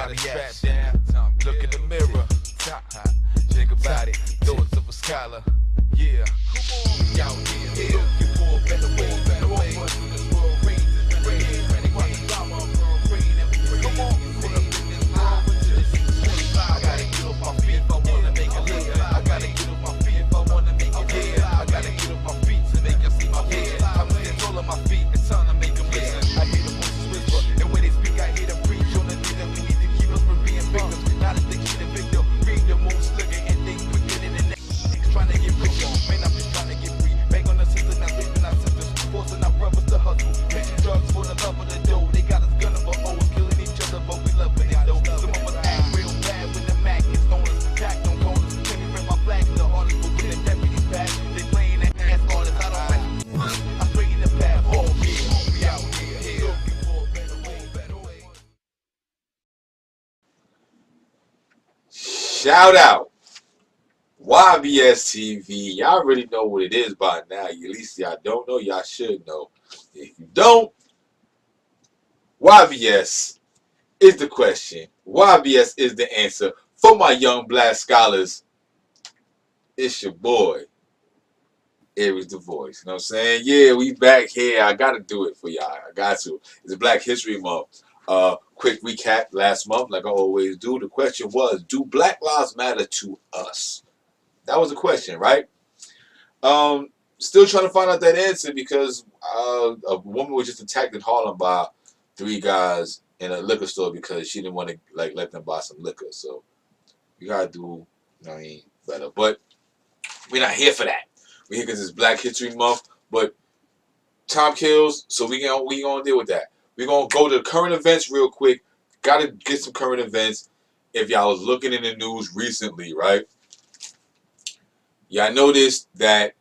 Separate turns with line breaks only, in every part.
got a strap down. Look in the mirror. Think about it. Thoughts of a scholar. Yeah. We out here looking for a better way. This world raising renegade. Come on. Put up in this world until it's 25. I gotta get off my feet if I wanna make a living. I gotta get off my feet if I wanna make it here. I gotta get off my feet to make them see my head. I'm standing tall on my feet, it's time to make them listen. I hear the voices whisper, and when they speak, I hear them preach on the things that we need to keep us from being victims. Not as they keep the victim, read the moves, looking and think quicker than the next. Trying to get rich, man, I'm just trying to get free. Bang on the system, not raping our sisters, forcing our brothers to hustle. Making drugs for the love of the dough. They got us gunning for O's, killing each other, but we loving it though. Some of us act real bad when the Mac is on us. Jack don't call us, can we rip my flag to the hardest, but when the deputies back, they playing the ass artists. I don't mess. I straighten the path, all here. We out here, looking for a better way.
Shout out Ybstv. Y'all already know what it is by now. At least y'all don't know, y'all should know. If you don't, YBS is the question. YBS is the answer. For my young black scholars, it's your boy, Aries the Voice. You know what I'm saying? Yeah, we back here. I gotta do it for y'all. I got to. It's Black History Month. Quick recap last month, like I always do. The question was, do Black Lives matter to us? That was the question, right? Still trying to find out that answer because a woman was just attacked in Harlem by 3 guys in a liquor store because she didn't want to let them buy some liquor. So we gotta do, better. But we're not here for that. We're here because it's Black History Month. But time kills, so we gonna deal with that. We're gonna go to current events real quick. Gotta get some current events. If y'all was looking in the news recently, right? Y'all noticed that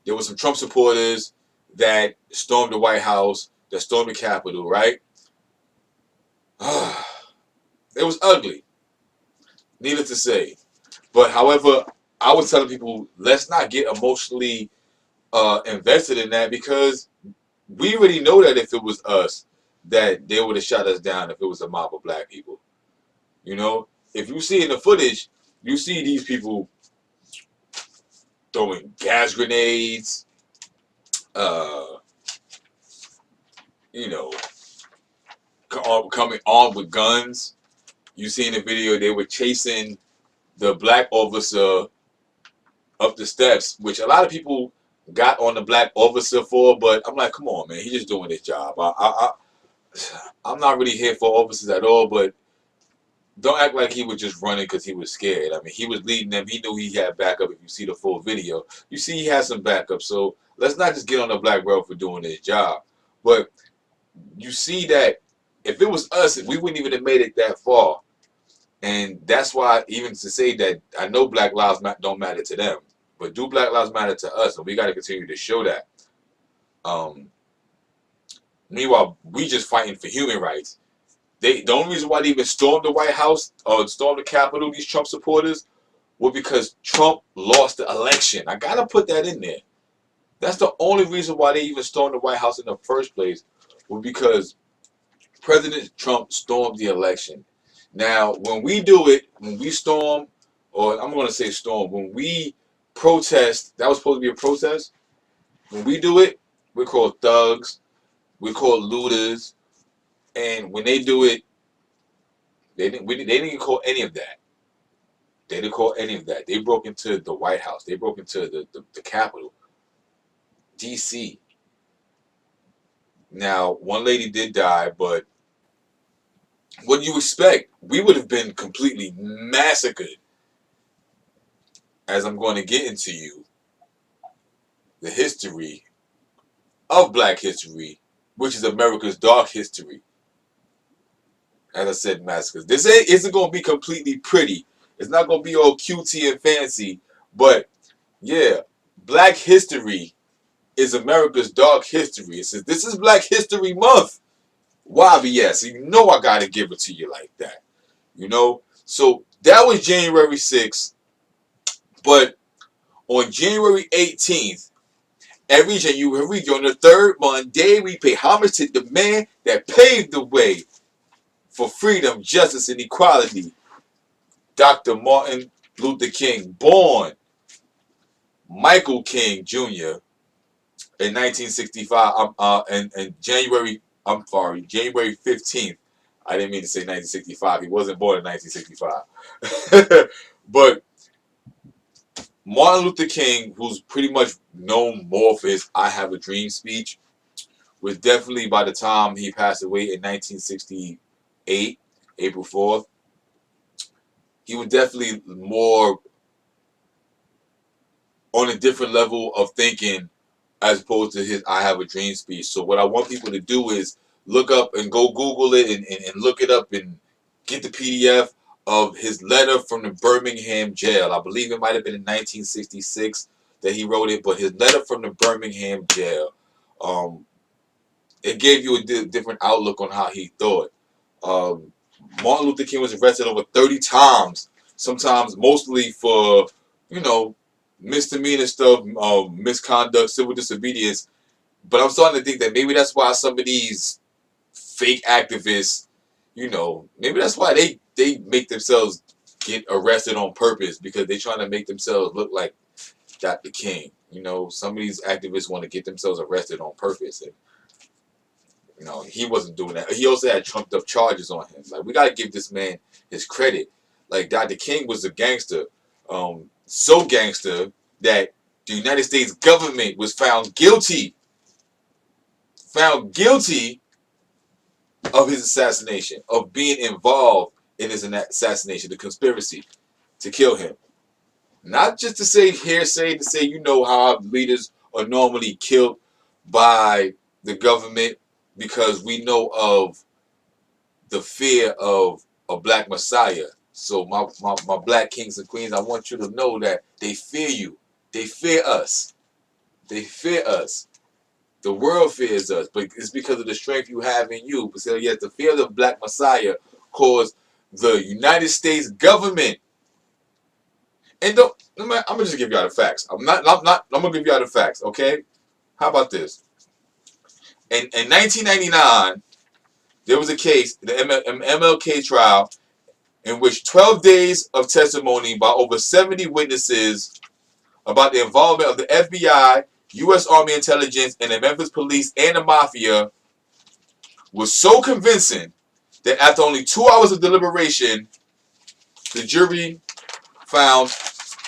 there were some Trump supporters that stormed the White House, that stormed the Capitol, right? It was ugly, needless to say. But however, I was telling people, let's not get emotionally invested in that because we already know that if it was us, that they would have shot us down if it was a mob of black people. You know, if you see in the footage, you see these people throwing gas grenades, coming armed with guns. You see in the video they were chasing the black officer up the steps, which a lot of people got on the black officer for, but I'm like, come on, man, he's just doing his job. I'm not really here for officers at all, but don't act like he was just running because he was scared. I mean, he was leading them. He knew he had backup. If you see the full video, you see he has some backup. So let's not just get on the black belt for doing his job. But you see that if it was us, we wouldn't even have made it that far. And that's why, even to say that, I know Black Lives don't matter to them, but do Black Lives matter to us? And we got to continue to show that. Meanwhile, we just fighting for human rights. The only reason why they even stormed the White House or stormed the Capitol, these Trump supporters, was because Trump lost the election. I gotta put that in there. That's the only reason why they even stormed the White House in the first place, was because President Trump stormed the election. Now, when we do it, when we storm, or I'm gonna say storm, when we protest, that was supposed to be a protest. When we do it, we're called thugs, we're called looters. And when they do it, they didn't call any of that. They didn't call any of that. They broke into the White House. They broke into the Capitol, D.C. Now, one lady did die, but what do you expect? We would have been completely massacred. As I'm going to get into you, the history of Black history, which is America's dark history. As I said, massacres. This isn't going to be completely pretty. It's not going to be all cutesy and fancy. But, yeah, Black history is America's dark history. It says, this is Black History Month. YBS. You know I got to give it to you like that. You know? So, that was January 6th. But on January 18th, every January, on the third Monday, we pay homage to the man that paved the way for freedom, justice, and equality, Dr. Martin Luther King, born Michael King Jr. in 1965, and January 15th. I didn't mean to say 1965. He wasn't born in 1965. But Martin Luther King, who's pretty much known more for his I Have a Dream speech, was definitely, by the time he passed away in 1968, April 4th, he was definitely more on a different level of thinking as opposed to his I Have a Dream speech. So what I want people to do is look up and go Google it and look it up and get the PDF of his letter from the Birmingham jail. I believe it might have been in 1966 that he wrote it, but his letter from the Birmingham jail, it gave you a different outlook on how he thought. Um, Martin Luther King was arrested over 30 times, sometimes mostly for, you know, misdemeanor stuff, misconduct, civil disobedience. But I'm starting to think that maybe that's why some of these fake activists, you know, maybe that's why they make themselves get arrested on purpose, because they're trying to make themselves look like Dr. King. You know, some of these activists want to get themselves arrested on purpose. And, you know, he wasn't doing that. He also had trumped up charges on him. Like, we got to give this man his credit. Like, Dr. King was a gangster. So gangster that the United States government was found guilty of his assassination, of being involved in his assassination, the conspiracy to kill him. Not just to say hearsay, to say, you know, how our leaders are normally killed by the government because we know of the fear of a black messiah. So my black kings and queens, I want you to know that they fear you. They fear us. They fear us. The world fears us, but it's because of the strength you have in you. But so yet the fear of the black messiah caused the United States government. And I'm gonna just give y'all the facts. I'm gonna give y'all the facts, okay? How about this? In 1999, there was a case, the MLK trial, in which 12 days of testimony by over 70 witnesses about the involvement of the FBI, U.S. Army intelligence, and the Memphis police and the mafia was so convincing that after only 2 hours of deliberation, the jury found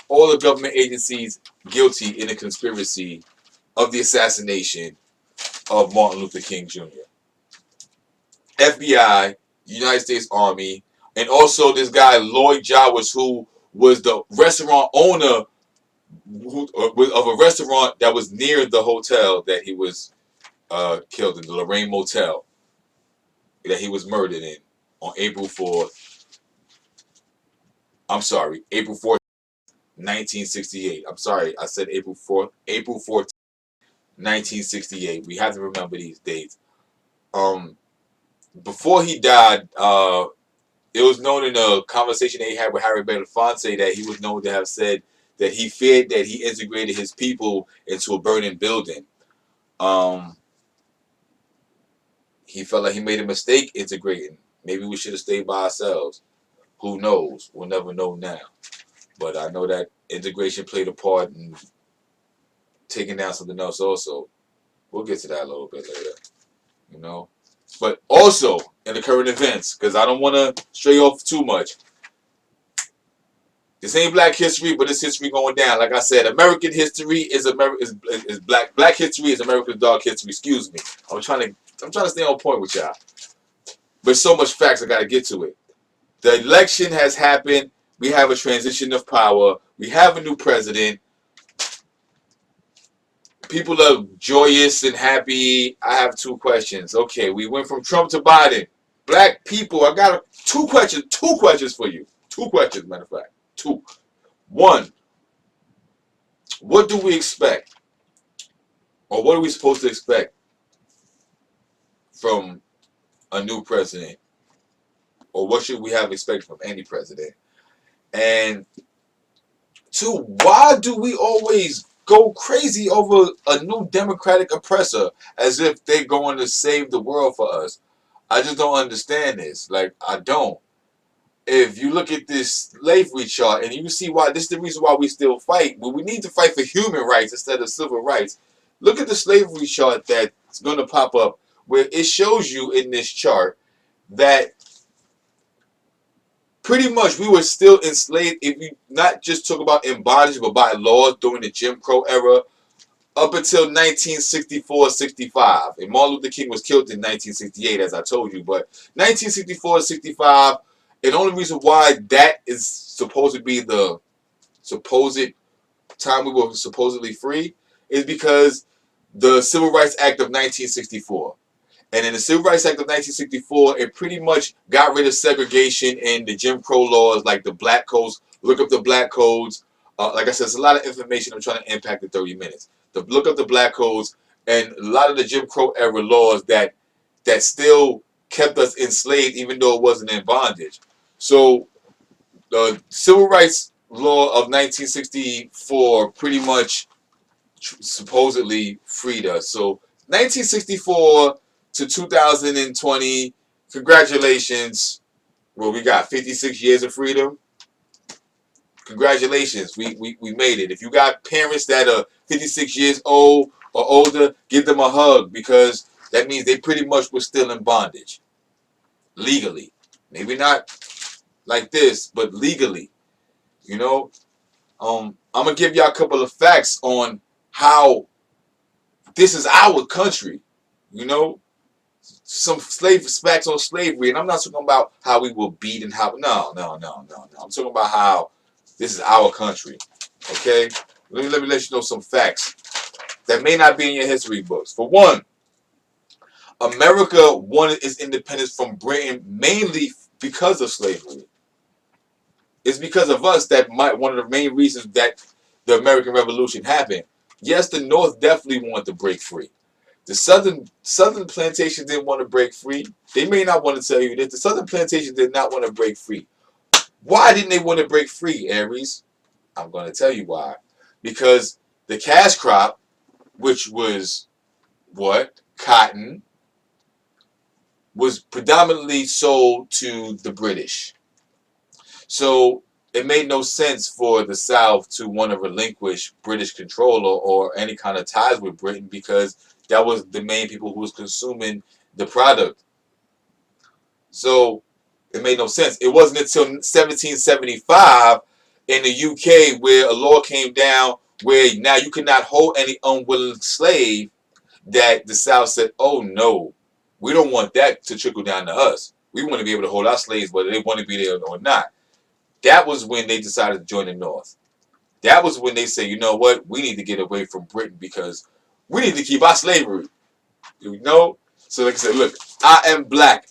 all the government agencies guilty in the conspiracy of the assassination of Martin Luther King Jr. FBI, United States Army, and also this guy Lloyd Jowers, who was the restaurant owner of a restaurant that was near the hotel that he was killed in, the Lorraine Motel, that he was murdered in on April 4th. I'm sorry, April 4th, 1968. I'm sorry, I said April 4th. April 4th, 1968. We have to remember these dates. Before he died, it was known in a conversation that he had with Harry Belafonte that he was known to have said that he feared that he integrated his people into a burning building. He felt like he made a mistake integrating. Maybe we should have stayed by ourselves. Who knows? We'll never know now. But I know that integration played a part in taking down something else also. We'll get to that a little bit later, you know. But also in the current events, because I don't want to stray off too much. This ain't Black history, but it's history going down. Like I said, American history is black. Black history is America's dark history. Excuse me. I'm trying to stay on point with y'all. But so much facts, I got to get to it. The election has happened. We have a transition of power. We have a new president. People are joyous and happy. I have 2 questions. Okay, we went from Trump to Biden. Black people, I got 2 questions. 2 questions for you. 2 questions, matter of fact. 2. 1, what do we expect? Or what are we supposed to expect from a new president? Or what should we have expected from any president? And 2, why do we always go crazy over a new Democratic oppressor as if they're going to save the world for us? I just don't understand this. Like, I don't. If you look at this slavery chart and you see why this is the reason why we still fight, well, we need to fight for human rights instead of civil rights. Look at the slavery chart that's going to pop up where it shows you in this chart that pretty much we were still enslaved, if you not just talk about in bondage but by laws during the Jim Crow era up until 1964-65. And Martin Luther King was killed in 1968, as I told you. But 1964-65, and the only reason why that is supposed to be the supposed time we were supposedly free is because the Civil Rights Act of 1964. And in the Civil Rights Act of 1964, it pretty much got rid of segregation and the Jim Crow laws, like the black codes. Look up the black codes. Like I said, it's a lot of information. I'm trying to impact in 30 minutes. Look up the black codes and a lot of the Jim Crow era laws that still kept us enslaved, even though it wasn't in bondage. So the Civil Rights Law of 1964 pretty much supposedly freed us. So 1964 to 2020, congratulations. Well, we got 56 years of freedom. Congratulations, we made it. If you got parents that are 56 years old or older, give them a hug because that means they pretty much were still in bondage. Legally. Maybe not like this, but legally. You know? I'm going to give y'all a couple of facts on how this is our country. You know? Some facts on slavery, and I'm not talking about how we were beat and how. No. I'm talking about how this is our country. Okay, let me let you know some facts that may not be in your history books. For one, America wanted its independence from Britain mainly because of slavery. It's because of us that one of the main reasons that the American Revolution happened. Yes, the North definitely wanted to break free. The southern plantations didn't want to break free. They may not want to tell you this. The southern plantations did not want to break free. Why didn't they want to break free, Aries? I'm going to tell you why. Because the cash crop, which was what? Cotton, was predominantly sold to the British. So it made no sense for the South to want to relinquish British control or any kind of ties with Britain because that was the main people who was consuming the product. So it made no sense. It wasn't until 1775 in the UK where a law came down where now you cannot hold any unwilling slave that the South said, oh no, we don't want that to trickle down to us. We want to be able to hold our slaves whether they want to be there or not. That was when they decided to join the North. That was when they said, you know what, we need to get away from Britain because we need to keep our slavery. You know? So like I said, look, I am black.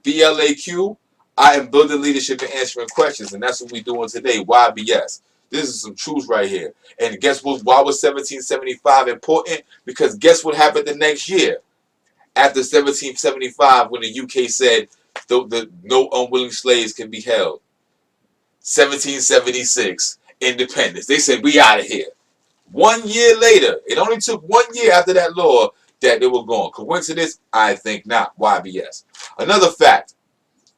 BLAQ. I am building leadership and answering questions. And that's what we're doing today. YBS. This is some truth right here. And guess what? Why was 1775 important? Because guess what happened the next year? After 1775, when the UK said the no unwilling slaves can be held. 1776, independence. They said, we out of here. 1 year later, it only took 1 year after that law that they were gone. Coincidence? I think not. YBS. Another fact,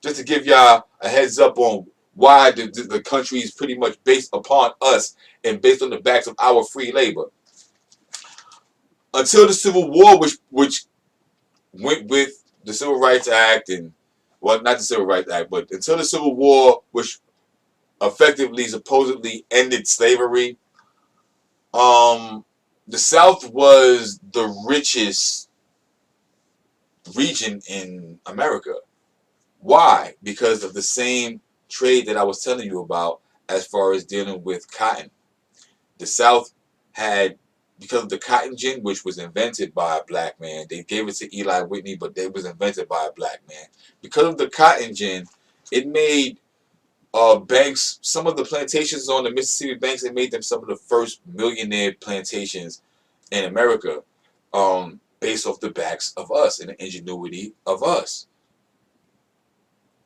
just to give y'all a heads up on why the country is pretty much based upon us and based on the backs of our free labor. Until the Civil War, which went with the Civil Rights Act and, well, not the Civil Rights Act, but until the Civil War, which effectively supposedly ended slavery, the South was the richest region in America. Why? Because of the same trade that I was telling you about as far as dealing with cotton. The South had, because of the cotton gin, which was invented by a black man, they gave it to Eli Whitney, but it was invented by a black man. Because of the cotton gin, it made banks, some of the plantations on the Mississippi banks, it made them some of the first millionaire plantations in America, based off the backs of us and the ingenuity of us.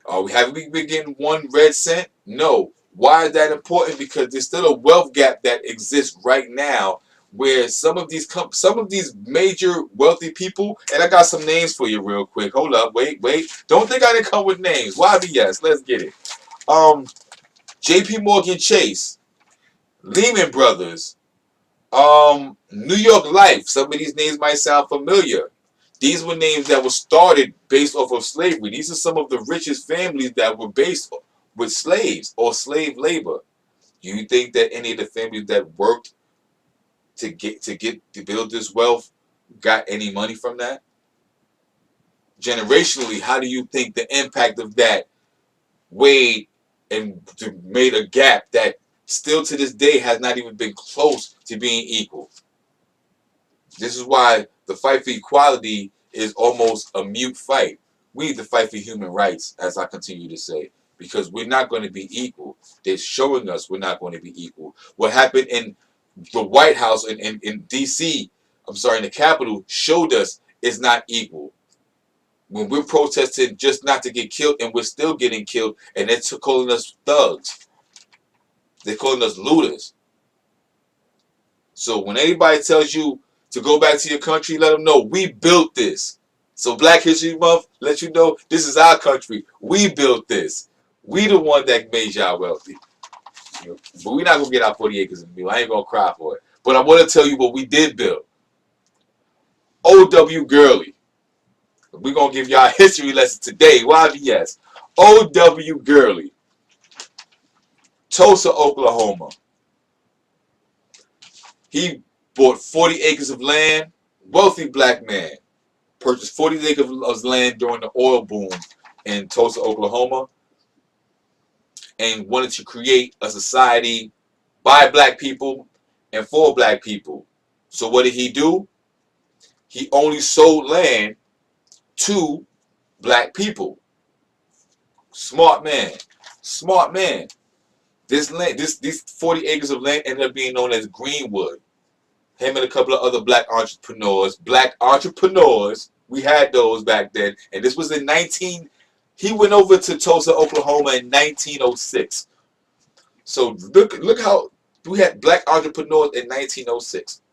Have we been getting 1 red cent? No. Why is that important? Because there's still a wealth gap that exists right now where some of these major wealthy people, and I got some names for you real quick. Hold up, wait. Don't think I didn't come with names. YBS, let's get it. J.P. Morgan Chase, Lehman Brothers, New York Life. Some of these names might sound familiar. These were names that were started based off of slavery. These are some of the richest families that were based with slaves or slave labor. Do you think that any of the families that worked to build this wealth got any money from that? Generationally, how do you think the impact of that weighed and made a gap that still to this day has not even been close to being equal? This is why the fight for equality is almost a mute fight. We need to fight for human rights, as I continue to say, because we're not going to be equal. They're showing us we're not going to be equal. What happened in the White House in D.C., I'm sorry, in the Capitol, showed us it's not equal. When we're protesting just not to get killed, and we're still getting killed, and they're calling us thugs. They're calling us looters. So when anybody tells you to go back to your country, let them know we built this. So Black History Month lets you know this is our country. We built this. We the one that made y'all wealthy. But we're not gonna get our 40 acres in the middle. I ain't gonna cry for it. But I want to tell you what we did build. O.W. Gurley. We're gonna give y'all a history lesson today. YBS. O.W. Gurley. Tulsa, Oklahoma. He bought 40 acres of land. Wealthy black man. Purchased 40 acres of land during the oil boom in Tulsa, Oklahoma, and wanted to create a society by black people and for black people. So what did he do? He only sold land to black people. Smart man. Smart man. This land, these 40 acres of land ended up being known as Greenwood. Him and a couple of other black entrepreneurs. We had those back then. And this was in he went over to Tulsa, Oklahoma in 1906. So look how we had black entrepreneurs in 1906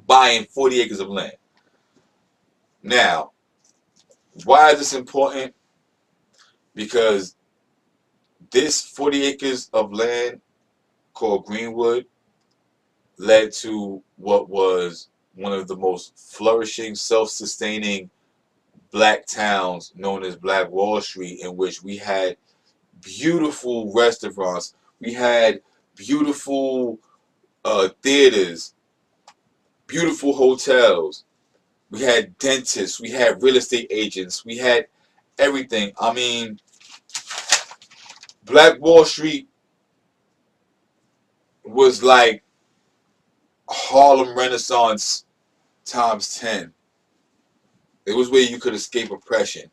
buying 40 acres of land. Now, why is this important? Because this 40 acres of land called Greenwood led to what was one of the most flourishing, self-sustaining black towns known as Black Wall Street, in which we had beautiful restaurants, we had beautiful theaters, beautiful hotels, we had dentists, we had real estate agents, we had everything. I mean, Black Wall Street was like Harlem Renaissance times 10. It was where you could escape oppression.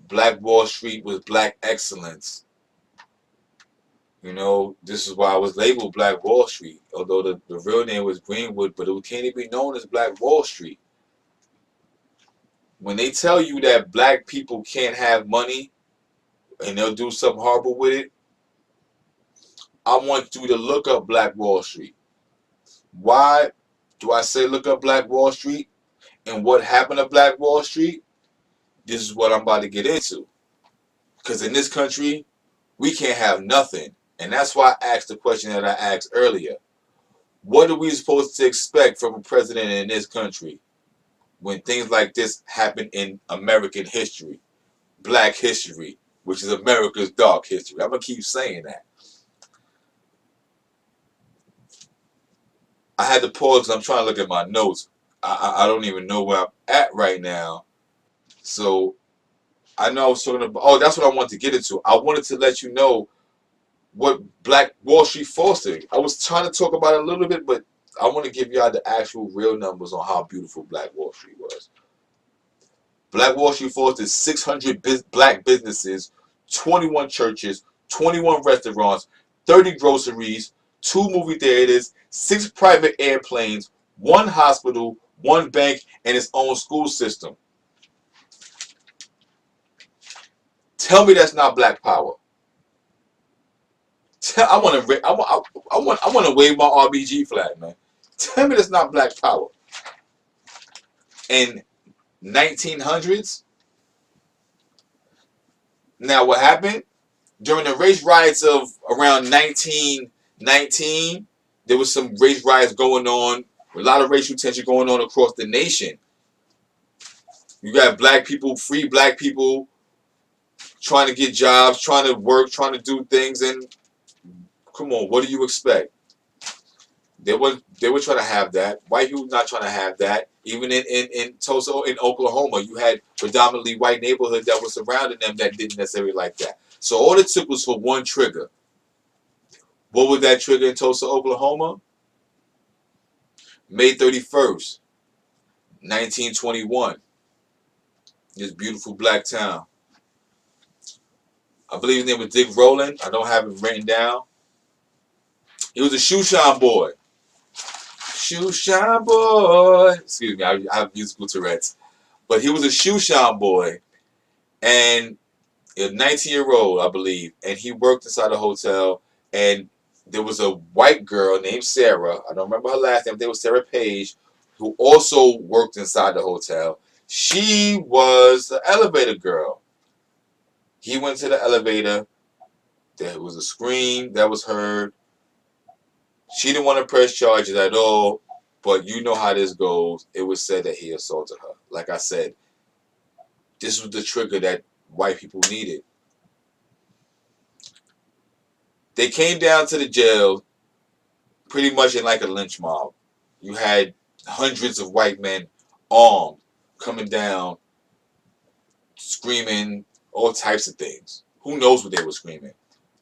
Black Wall Street was black excellence. You know, this is why I was labeled Black Wall Street, although the real name was Greenwood, but it can't even be known as Black Wall Street. When they tell you that black people can't have money and they'll do something horrible with it, I want you to look up Black Wall Street. Why do I say look up Black Wall Street and what happened to Black Wall Street? This is what I'm about to get into. Because in this country, we can't have nothing. And that's why I asked the question that I asked earlier. What are we supposed to expect from a president in this country when things like this happen in American history, black history, which is America's dark history? I'm going to keep saying that. I had to pause because I'm trying to look at my notes. I don't even know where I'm at right now. So I know I was talking about, that's what I wanted to get into. I wanted to let you know what Black Wall Street fostered. I was trying to talk about it a little bit, but I want to give y'all the actual real numbers on how beautiful Black Wall Street was. Black Wall Street fostered 600 black businesses, 21 churches, 21 restaurants, 30 groceries, 2 movie theaters, 6 private airplanes, 1 hospital, 1 bank, and its own school system. Tell me that's not black power. I want to. I want to wave my RBG flag, man. Tell me that's not Black Power. In 1900s. Now, what happened during the race riots of around 1919? There was some race riots going on. A lot of racial tension going on across the nation. You got black people, free black people, trying to get jobs, trying to work, trying to do things, and come on, what do you expect? They were trying to have that. White people not trying to have that. Even in Tulsa, in Oklahoma, you had predominantly white neighborhood that was surrounding them that didn't necessarily like that. So all it took was for one trigger. What was that trigger in Tulsa, Oklahoma? May 31st, 1921. This beautiful black town. I believe his name was Dick Rowland. I don't have it written down. He was a shoe shine boy. Shoe shine boy. Excuse me, I have musical Tourette's. But he was a shoe shine boy. And a 19-year-old, I believe. And he worked inside a hotel. And there was a white girl named Sarah. I don't remember her last name. They was Sarah Page, who also worked inside the hotel. She was the elevator girl. He went to the elevator. There was a scream that was heard. She didn't want to press charges at all, but you know how this goes. It was said that he assaulted her. Like I said, this was the trigger that white people needed. They came down to the jail pretty much in like a lynch mob. You had hundreds of white men armed coming down, screaming all types of things. Who knows what they were screaming?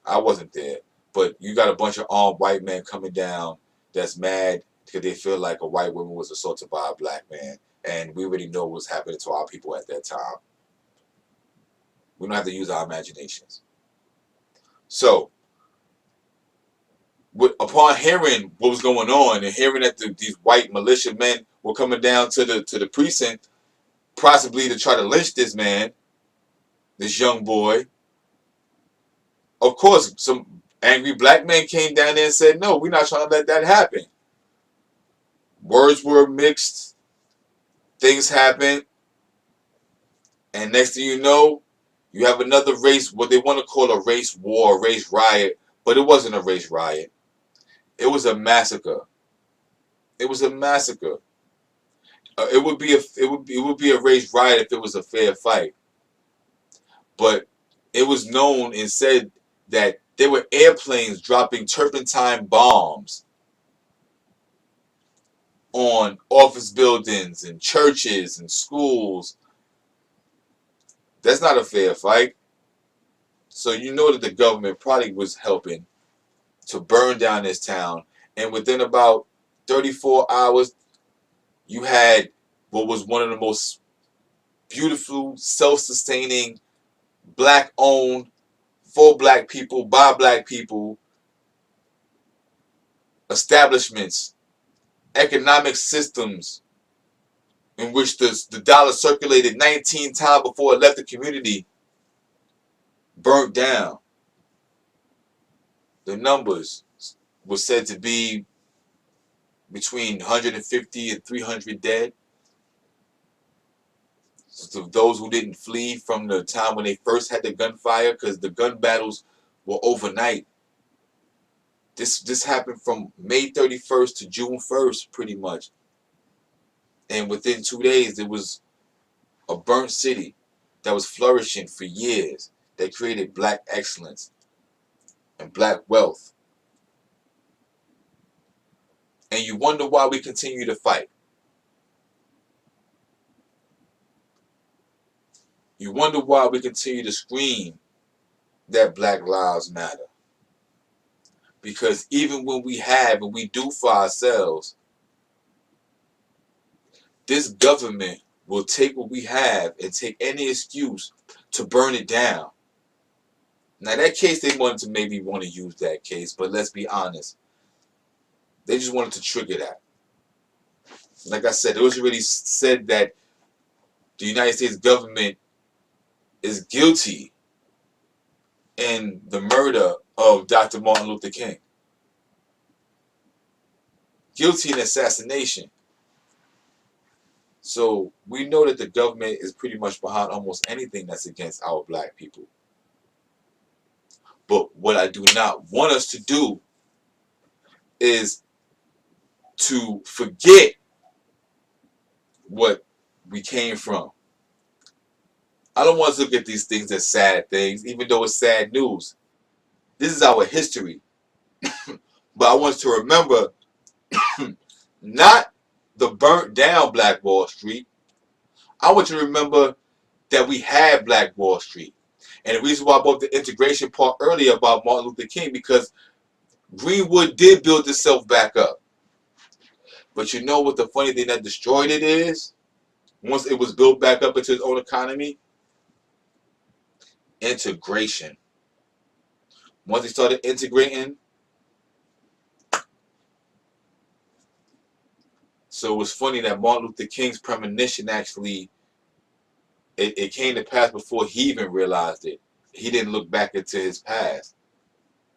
I wasn't there. But you got a bunch of armed white men coming down that's mad because they feel like a white woman was assaulted by a black man. And we already know what's happening to our people at that time. We don't have to use our imaginations. So, upon hearing what was going on and hearing that these white militia men were coming down to the precinct, possibly to try to lynch this man, this young boy, of course, some angry black men came down there and said, no, we're not trying to let that happen. Words were mixed. Things happened. And next thing you know, you have another race, what they want to call a race war, a race riot. But it wasn't a race riot. It was a massacre. It was a massacre. It would be a race riot if it was a fair fight. But it was known and said that there were airplanes dropping turpentine bombs on office buildings and churches and schools. That's not a fair fight. So you know that the government probably was helping to burn down this town. And within about 34 hours, you had what was one of the most beautiful, self-sustaining, black-owned, for black people, by black people, establishments, economic systems in which the dollar circulated 19 times before it left the community, burnt down. The numbers were said to be between 150 and 300 dead. So those who didn't flee from the time when they first had the gunfire, because the gun battles were overnight. This happened from May 31st to June 1st, pretty much. And within 2 days, there was a burnt city that was flourishing for years, that created black excellence and black wealth. And you wonder why we continue to fight. You wonder why we continue to scream that Black Lives Matter. Because even when we have and we do for ourselves, this government will take what we have and take any excuse to burn it down. Now that case, they wanted to maybe want to use that case, but let's be honest. They just wanted to trigger that. Like I said, it was already said that the United States government is guilty in the murder of Dr. Martin Luther King. Guilty in assassination. So we know that the government is pretty much behind almost anything that's against our black people. But what I do not want us to do is to forget what we came from. I don't want us to look at these things as sad things, even though it's sad news. This is our history. But I want us to remember not the burnt down Black Wall Street. I want you to remember that we had Black Wall Street. And the reason why I brought the integration part earlier about Martin Luther King, because Greenwood did build itself back up. But you know what the funny thing that destroyed it is? Once it was built back up into its own economy? Integration. Once they started integrating, so it was funny that Martin Luther King's premonition actually, it came to pass before he even realized it. He didn't look back into his past.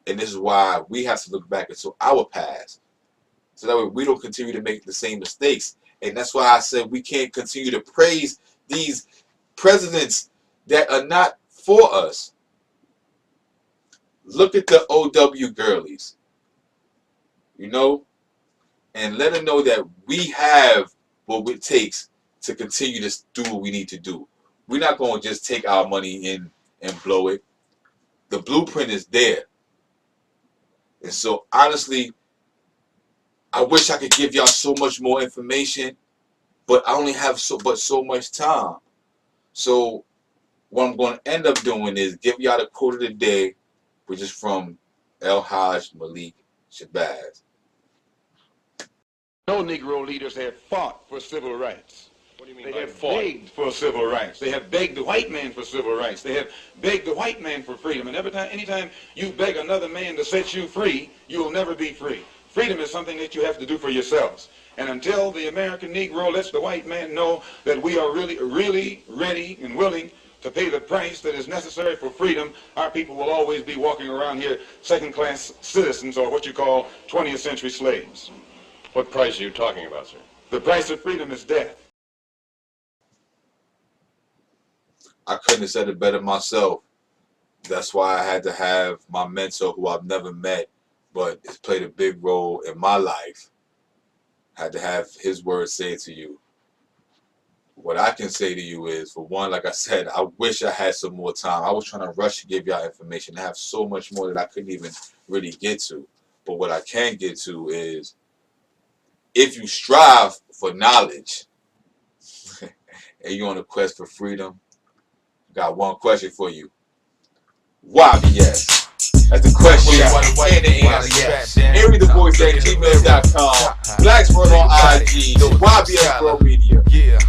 And this is why we have to look back into our past. So that way we don't continue to make the same mistakes. And that's why I said we can't continue to praise these presidents that are not for us. Look at the OW girlies, you know, and let them know that we have what it takes to continue to do what we need to do. We're not going to just take our money in and blow it. The blueprint is there. And so, honestly, I wish I could give y'all so much more information, but I only have so much time. So, what I'm going to end up doing is give y'all the quote of the day, which is from El Hajj Malik Shabazz.
No Negro leaders have fought for civil rights.
What do you mean
They
by
have
fought?
begged for civil rights. They have begged the white man for civil rights. They have begged the white man for freedom. And anytime you beg another man to set you free, you will never be free. Freedom is something that you have to do for yourselves. And until the American Negro lets the white man know that we are really ready and willing to pay the price that is necessary for freedom, our people will always be walking around here second-class citizens, or what you call 20th century slaves.
What price are you talking about, sir?
The price of freedom is death.
I couldn't have said it better myself. That's why I had to have my mentor, who I've never met, but has played a big role in my life. Had to have his words say to you. What I can say to you is, for one, like I said, I wish I had some more time. I was trying to rush to give y'all information. I have so much more that I couldn't even really get to. But what I can get to is, if you strive for knowledge and you're on a quest for freedom, I got one question for you. YBS. That's the question. And the answer. AreaTheVoice@gmail.com. Blacksburg on IG. YBS Pro Media.
Yeah.